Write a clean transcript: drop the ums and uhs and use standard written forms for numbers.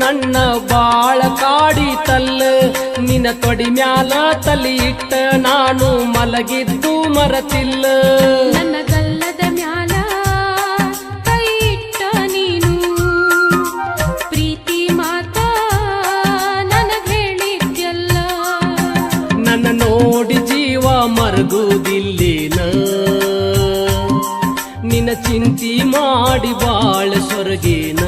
ನನ್ನ ಬಾಳ ಕಾಡಿತಲ್ಲ ನಿನ್ನ ತೊಡಿ ಮ್ಯಾಲ ತಲಿ ಇಟ್ಟ ನಾನು ಮಲಗಿದ್ದು ಮರತಿಲ್ಲ ನನ್ನ ಗಲ್ಲದ ಮ್ಯಾಲ ಕೈ ಇಟ್ಟ ನೀನು ಪ್ರೀತಿ ಮಾತ ನನಗ ಹೇಳಿದ್ಯಲ್ಲ ನನ್ನ ನೋಡಿ ಜೀವ ಮರಗುವುದಿಲ್ಲೇನ ನಿನ್ನ ಚಿಂತಿ ಮಾಡಿ ಬಾಳ ಸೊರಗೇನ